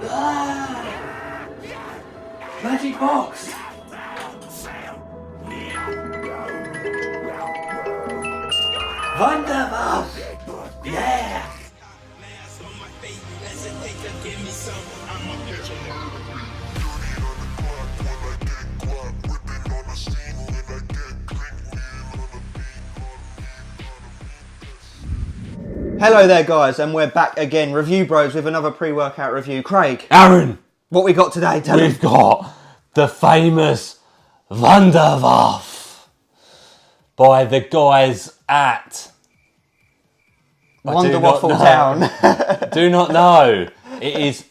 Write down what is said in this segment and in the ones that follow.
Ah! Magic box! Wunderwaffe! Yeah! Hello there guys, and we're back again, Review Bros, with another pre-workout review. Craig. Aaron! What we got today, tell We've got the famous Wunderwaffe by the guys at Wunderwaffe Town. Do not know. It is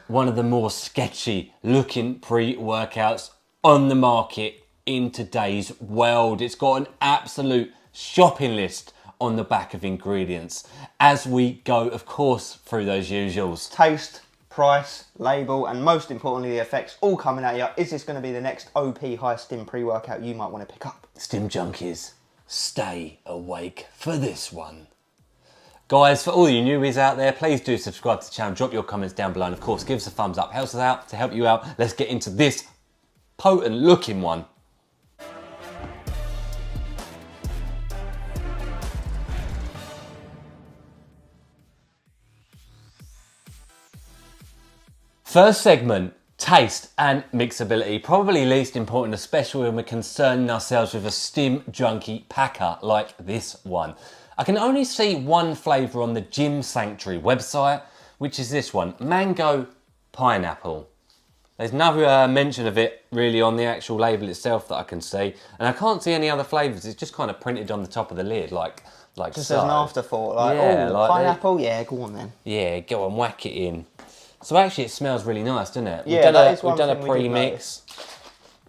one of the more sketchy looking pre-workouts on the market in today's world. It's got an absolute shopping list on the back of ingredients as we go, of course, through those usuals. Taste, price, label, and most importantly the effects all coming at you. Is this going to be the next OP high stim pre-workout you might want to pick up? Stim junkies, stay awake for this one. Guys, for all you newbies out there, please do subscribe to the channel, drop your comments down below, and of course give us a thumbs up, helps us out to help you out. Let's get into this potent looking one. First segment, taste and mixability. Probably least important, especially when we're concerning ourselves with a stim junkie packer like this one. I can only see one flavour on the Gym Sanctuary website, which is this one, mango pineapple. There's no mention of it really on the actual label itself that I can see, and I can't see any other flavours. It's just kind of printed on the top of the lid, like just so. as an afterthought, like, yeah, oh, like pineapple, yeah, go on then. Yeah, go on, whack it in. So actually it smells really nice, doesn't it? Yeah, We've done a pre-mix.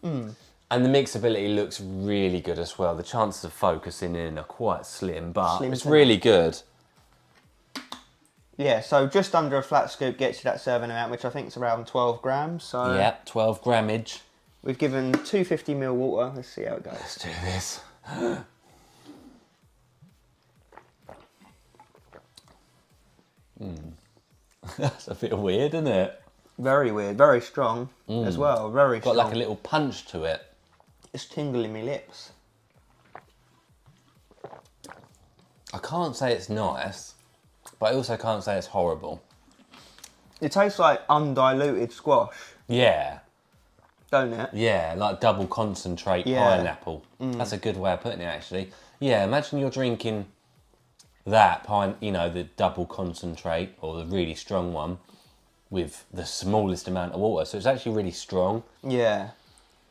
And the mixability looks really good as well. The chances of focusing in are quite slim, but it's really good. Yeah, so just under a flat scoop gets you that serving amount, which I think is around 12 grams. So yeah, 12 grammage. We've given 250ml water. Let's see how it goes. Let's do this. That's a bit weird, isn't it? Very weird, very strong as well, very strong. Got like a little punch to it. It's tingling my lips. I can't say it's nice, but I also can't say it's horrible. It tastes like undiluted squash. Yeah. Don't it? Yeah, like double concentrate pineapple. That's a good way of putting it, actually. Yeah, imagine you're drinking that the double concentrate, or the really strong one, with the smallest amount of water. So it's actually really strong. Yeah.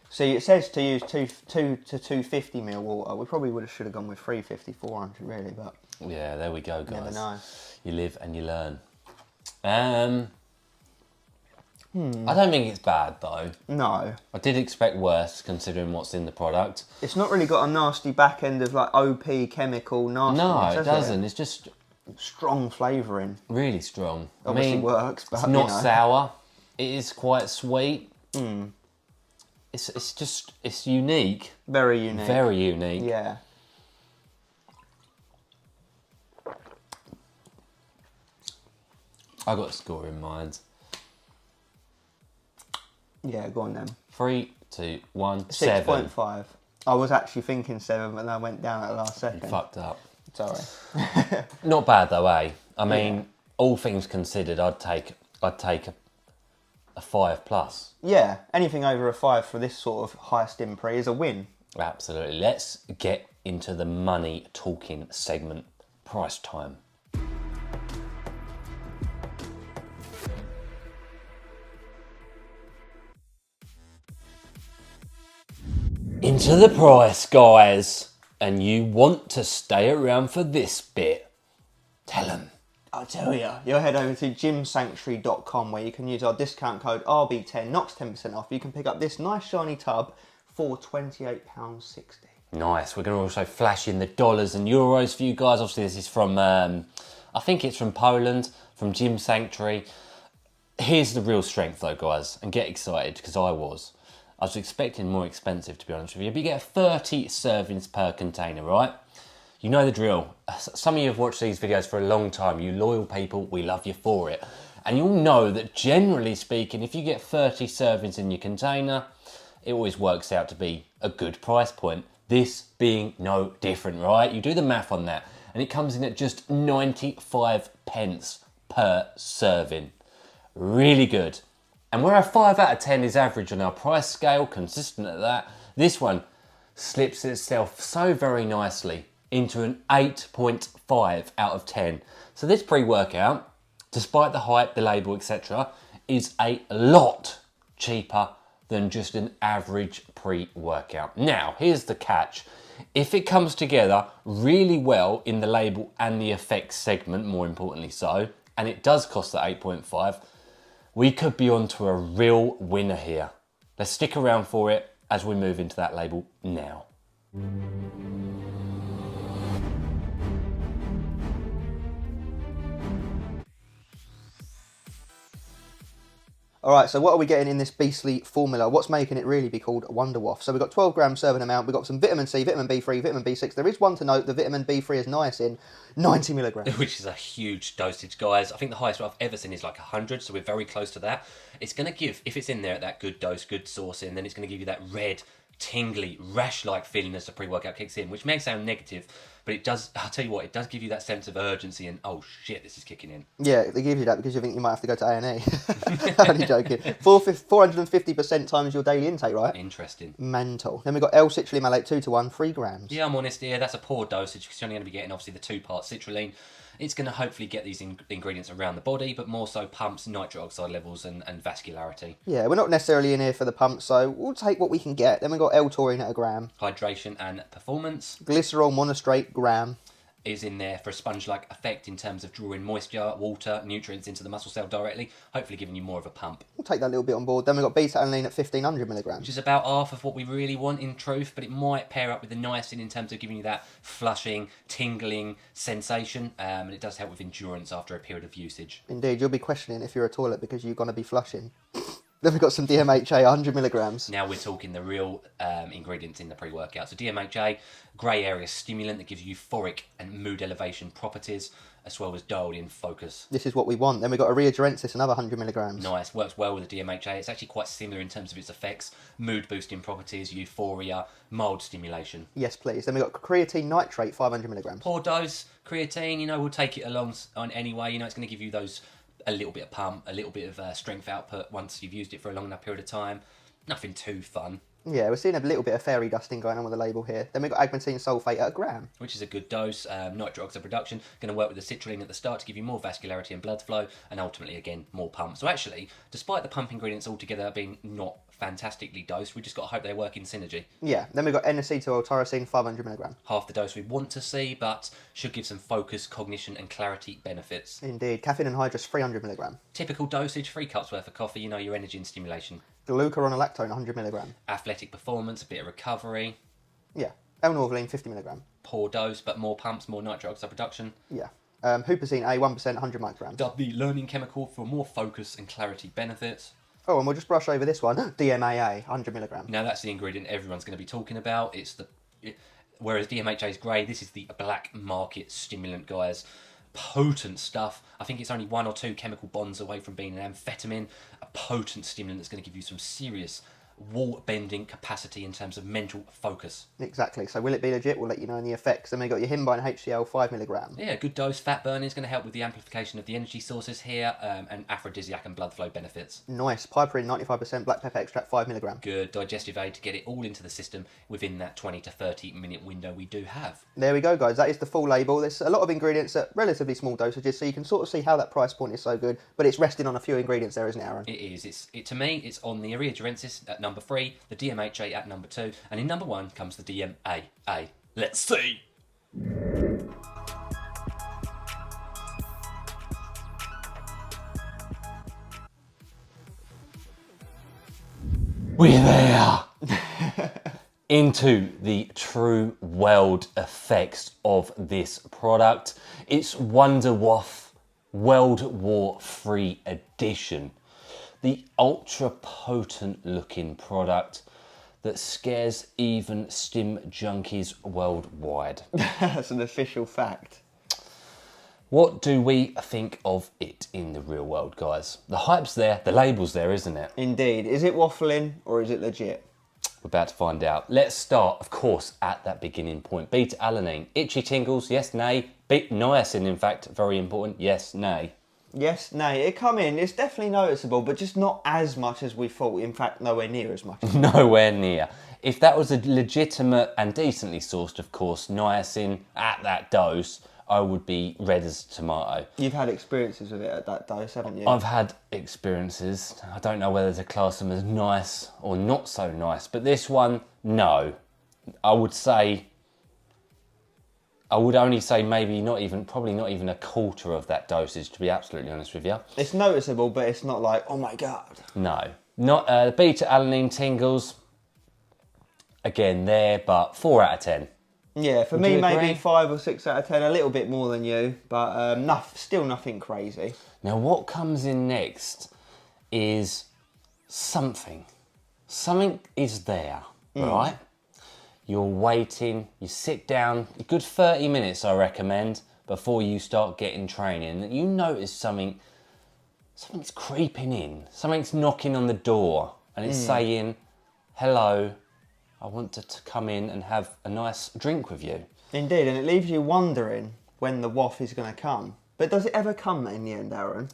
See, it says to use 2 to 250ml water. We probably should have gone with 350, 400 really, but yeah, there we go, guys. Never know. You live and you learn. I don't think it's bad though. No. I did expect worse considering what's in the product. It's not really got a nasty back end of like OP chemical nastiness. No, it doesn't. It's just strong flavouring. Really strong. Obviously works, but it's not sour. It is quite sweet. It's unique. Very unique. Very unique. Yeah. I got a score in mind. Yeah, go on then. 3, 2, 1, 7. 6.5. I was actually thinking 7, but then I went down at the last second. You fucked up. Sorry. Not bad though, eh? I mean, all things considered, I'd take a 5+. Yeah, anything over a 5 for this sort of high stim pre is a win. Absolutely. Let's get into the money talking segment. Price time. Into the price, guys. And you want to stay around for this bit. Tell them. I'll tell you. You'll head over to gymsanctuary.com where you can use our discount code RB10, knocks 10% off. You can pick up this nice shiny tub for £28.60. Nice. We're going to also flash in the dollars and euros for you guys. Obviously, this is from, I think it's from Poland, from Gym Sanctuary. Here's the real strength though, guys, and get excited because I was expecting more expensive, to be honest with you. But you get 30 servings per container, right? You know the drill. Some of you have watched these videos for a long time. You loyal people, we love you for it. And you'll know that generally speaking, if you get 30 servings in your container, it always works out to be a good price point. This being no different, right? You do the math on that, and it comes in at just 95 pence per serving. Really good. And where a 5 out of 10 is average on our price scale, consistent at that, this one slips itself so very nicely into an 8.5 out of 10. So this pre-workout, despite the hype, the label, etc., is a lot cheaper than just an average pre-workout. Now, here's the catch. If it comes together really well in the label and the effects segment, more importantly so, and it does cost the 8.5, we could be onto a real winner here. Let's stick around for it as we move into that label now. All right, so what are we getting in this beastly formula? What's making it really be called Wunderwaffe? So we've got 12 gram serving amount. We've got some vitamin C, vitamin B3, vitamin B6. There is one to note, the vitamin B3 is niacin, 90 milligrams. Which is a huge dosage, guys. I think the highest I've ever seen is like 100, so we're very close to that. It's going to give, if it's in there at that good dose, good sourcing, then it's going to give you that red, tingly, rash-like feeling as the pre-workout kicks in, which may sound negative, but it does, I'll tell you what, it does give you that sense of urgency and, oh shit, this is kicking in. Yeah, they give you that because you think you might have to go to A&E. Only joking. 450% times your daily intake, right? Interesting. Mental. Then we've got L-citrulline malate 2 to 1, 3 grams. Yeah, I'm honest here, that's a poor dosage because you're only going to be getting obviously the 2-part citrulline. It's going to hopefully get these ingredients around the body, but more so pumps nitric oxide levels and vascularity. Yeah, we're not necessarily in here for the pump, so we'll take what we can get. Then we've got L-taurine at a gram. Hydration and performance. Glycerol monostrate, gram. Is in there for a sponge-like effect in terms of drawing moisture, water, nutrients into the muscle cell directly, hopefully giving you more of a pump. We'll take that little bit on board. Then we've got beta-alanine at 1500 milligrams. Which is about half of what we really want in truth, but it might pair up with the niacin in terms of giving you that flushing, tingling sensation, and it does help with endurance after a period of usage. Indeed, you'll be questioning if you're a toilet because you're going to be flushing. Then we've got some DMHA, 100 milligrams. Now we're talking the real ingredients in the pre-workout. So DMHA, grey area stimulant that gives you euphoric and mood elevation properties, as well as dialed in focus. This is what we want. Then we've got Urea Gerensis, another 100 milligrams. Nice, works well with the DMHA. It's actually quite similar in terms of its effects, mood boosting properties, euphoria, mild stimulation. Yes, please. Then we've got creatine nitrate, 500 milligrams. Poor dose, creatine, you know, we'll take it along on anyway. You know, it's going to give you those a little bit of pump, a little bit of strength output once you've used it for a long enough period of time. Nothing too fun. Yeah, we're seeing a little bit of fairy dusting going on with the label here. Then we've got agmatine sulfate at a gram. Which is a good dose. Nitric oxide production, going to work with the citrulline at the start to give you more vascularity and blood flow, and ultimately, again, more pump. So actually, despite the pump ingredients altogether being not fantastically dosed, we just got to hope they work in synergy. Yeah, then we've got N-acetyl-tyrosine, 500 milligrams. Half the dose we want to see, but should give some focus, cognition, and clarity benefits. Indeed. Caffeine anhydrous, 300 milligrams. Typical dosage, 3 cups worth of coffee, you know, your energy and stimulation. Glucuronolactone, 100 milligrams. Athletic performance, a bit of recovery. Yeah. L-norvaline, 50 milligrams. Poor dose, but more pumps, more nitric oxide production. Yeah. Huperzine A, 1%, 100 micrograms. The learning chemical for more focus and clarity benefits. Oh, and we'll just brush over this one. DMAA, 100 milligrams. Now that's the ingredient everyone's going to be talking about. Whereas DMHA is grey, this is the black market stimulant, guys. Potent stuff. I think it's only 1 or 2 chemical bonds away from being an amphetamine. A potent stimulant that's going to give you some serious wall-bending capacity in terms of mental focus. Exactly. So will it be legit? We'll let you know in the effects. Then we've got your Himbine HCl, 5 milligrams. Yeah, good dose. Fat burning is going to help with the amplification of the energy sources here, and aphrodisiac and blood flow benefits. Nice. Piperine, 95%, black pepper extract, 5 milligrams. Good digestive aid to get it all into the system within that 20 to 30 minute window we do have. There we go, guys. That is the full label. There's a lot of ingredients at relatively small dosages, so you can sort of see how that price point is so good, but it's resting on a few ingredients there, isn't it, Aaron? It is. To me, it's on the Urea Gerensis at number 3, the DMHA at number 2, and in number 1 comes the DMAA. Let's see. We're there. Into the true world effects of this product. It's Wunderwaffe World War III edition. The ultra potent looking product that scares even stim junkies worldwide. That's an official fact. What do we think of it in the real world, guys? The hype's there, the label's there, isn't it? Indeed. Is it waffling or is it legit? We're about to find out. Let's start, of course, at that beginning point. Beta-alanine, itchy tingles, yes, nay. Niacin, in fact, very important, yes, nay. Yes, nay. It come in, it's definitely noticeable, but just not as much as we thought. In fact, nowhere near as much. Nowhere near. If that was a legitimate and decently sourced, of course, niacin at that dose, I would be red as a tomato. You've had experiences with it at that dose, haven't you? I've had experiences. I don't know whether to class them as nice or not so nice, but this one, no. I would only say maybe probably not even a quarter of that dosage, to be absolutely honest with you. It's noticeable, but it's not like, oh my God. No. Not beta-alanine tingles, again there, but 4 out of 10. Yeah, for Would me, you maybe agree? 5 or 6 out of 10, a little bit more than you, but still nothing crazy. Now what comes in next is something. Something is there, right? You're waiting, you sit down, a good 30 minutes I recommend, before you start getting training. And you notice something's creeping in, something's knocking on the door, and it's saying, hello, I want to come in and have a nice drink with you. Indeed, and it leaves you wondering when the waff is going to come. But does it ever come in the end, Aaron?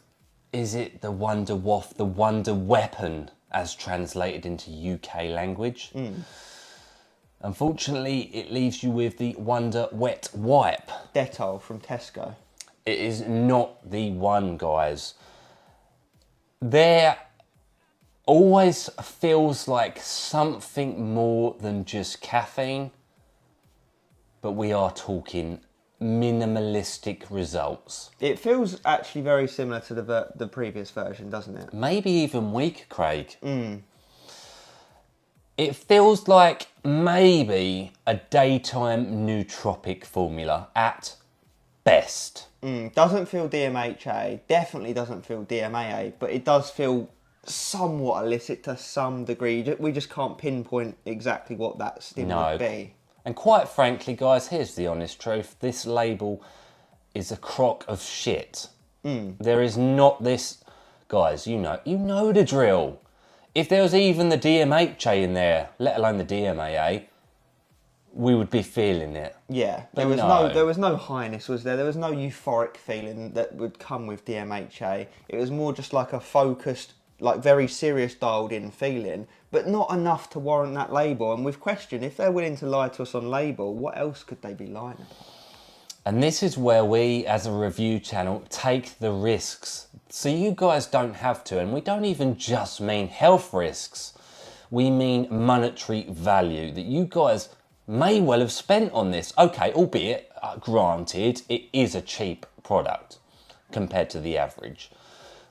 Is it the Wunderwaffe, the wonder weapon, as translated into UK language? Unfortunately, it leaves you with the Wonder Wet Wipe. Dettol from Tesco. It is not the one, guys. There always feels like something more than just caffeine, but we are talking minimalistic results. It feels actually very similar to the previous version, doesn't it? Maybe even weaker, Craig. It feels like maybe a daytime nootropic formula at best. Doesn't feel DMHA, definitely doesn't feel DMAA, but it does feel somewhat illicit to some degree. We just can't pinpoint exactly what that stim would be. And quite frankly, guys, here's the honest truth. This label is a crock of shit. There is not this... Guys, you know the drill. If there was even the DMHA in there, let alone the DMAA, we would be feeling it. Yeah, But there was no highness, was there? There was no euphoric feeling that would come with DMHA. It was more just like a focused, like very serious dialed in feeling, but not enough to warrant that label. And we've questioned, if they're willing to lie to us on label, what else could they be lying about? And this is where we, as a review channel, take the risks. So you guys don't have to, and we don't even just mean health risks. We mean monetary value that you guys may well have spent on this. Okay, albeit, granted, it is a cheap product compared to the average.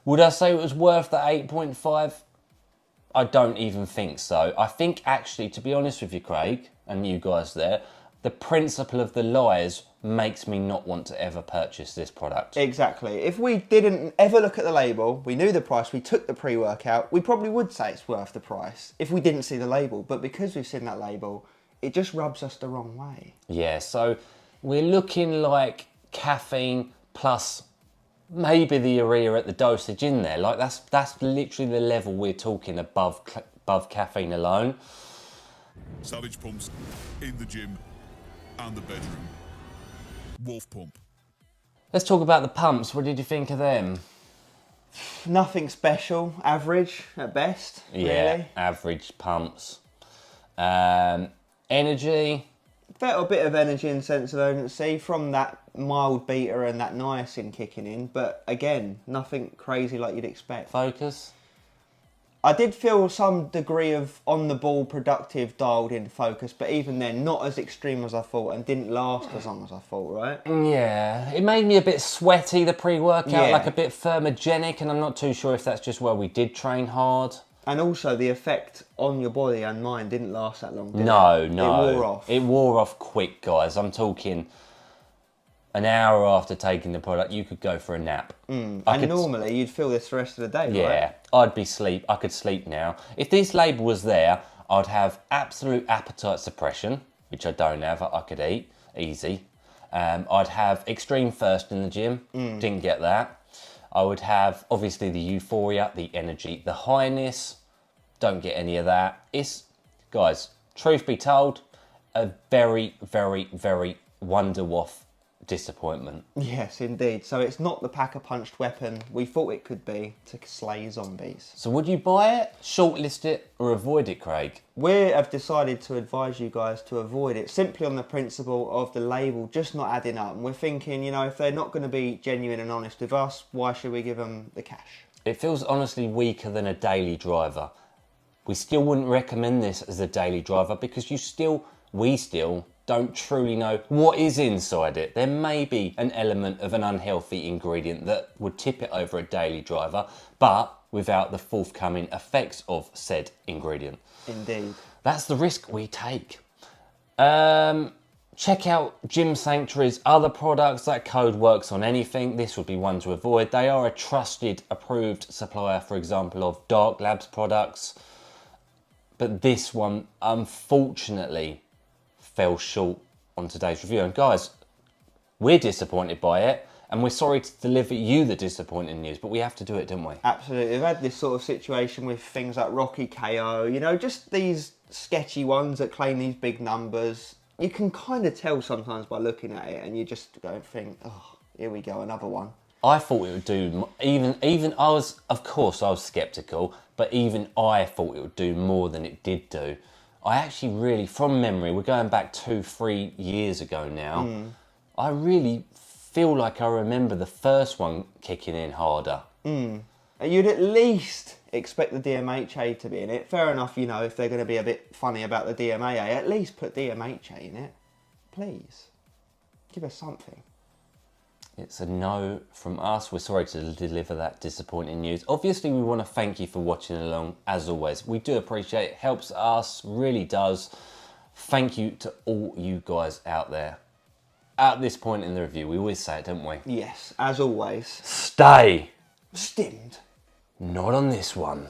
Would I say it was worth the 8.5? I don't even think so. I think actually, to be honest with you, Craig, and you guys there, the principle of the lies makes me not want to ever purchase this product. Exactly. If we didn't ever look at the label, we knew the price, we took the pre-workout, we probably would say it's worth the price if we didn't see the label. But because we've seen that label, it just rubs us the wrong way. Yeah, so we're looking like caffeine plus maybe the urea at the dosage in there. Like that's literally the level we're talking above caffeine alone. Savage pumps in the gym and the bedroom. Wolf pump. Let's talk about the pumps. What did you think of them? Nothing special, average at best, Yeah, really. average pumps. Energy. Felt a bit of energy and sense of urgency from that mild beta and that niacin kicking in, but again, nothing crazy like you'd expect. Focus. I did feel some degree of on-the-ball, productive, dialed-in focus, but even then, not as extreme as I thought and didn't last as long as I thought, right? Yeah, it made me a bit sweaty, the pre-workout, Yeah. like a bit thermogenic, and I'm not too sure if that's just where we did train hard. And also, the effect on your body and mind didn't last that long, did No, it? no. It wore off. It wore off quick, guys. I'm talking an hour after taking the product, you could go for a nap. And normally, you'd feel this the rest of the day, Yeah, right? I'd be sleep. I could sleep now. If this label was there, I'd have absolute appetite suppression, which I don't have. I could eat easy. I'd have Extreme first in the gym, didn't get that. I would have obviously the Euphoria, the Energy, the Highness, don't get any of that. It's, guys, truth be told, a very, very, very Wunderwaffe disappointment. Yes, indeed. So it's not the pack-a-punched weapon we thought it could be to slay zombies. So would you buy it, shortlist it, or avoid it, Craig? We have decided to advise you guys to avoid it simply on the principle of the label just not adding up. And we're thinking, you know, if they're not going to be genuine and honest with us, why should we give them the cash? It feels honestly weaker than a daily driver. We still wouldn't recommend this as a daily driver because we still don't truly know what is inside it. There may be an element of an unhealthy ingredient that would tip it over a daily driver, but without the forthcoming effects of said ingredient. Indeed. That's the risk we take. Check out Gym Sanctuary's other products. That code works on anything. This would be one to avoid. They are a trusted, approved supplier, for example, of Dark Labs products. But this one, unfortunately, fell short on today's review. And guys, we're disappointed by it, and we're sorry to deliver you the disappointing news, but we have to do it, don't we? Absolutely. We've had this sort of situation with things like Rocky KO, you know, just these sketchy ones that claim these big numbers. You can kind of tell sometimes by looking at it, and you just go and think, oh, here we go, another one. I thought it would do, even I was sceptical, but even I thought it would do more than it did do. I actually really, from memory, we're going back 2-3 years ago now, I really feel like I remember the first one kicking in harder. You'd at least expect the DMHA to be in it. Fair enough, you know, if they're going to be a bit funny about the DMAA, at least put DMHA in it. Please. Give us something. It's a no from us. We're sorry to deliver that disappointing news. Obviously, we want to thank you for watching along, as always. We do appreciate it. Helps us, really does. Thank you to all you guys out there. At this point in the review, we always say it, don't we? Yes, as always. Stay Stimmed. not on this one.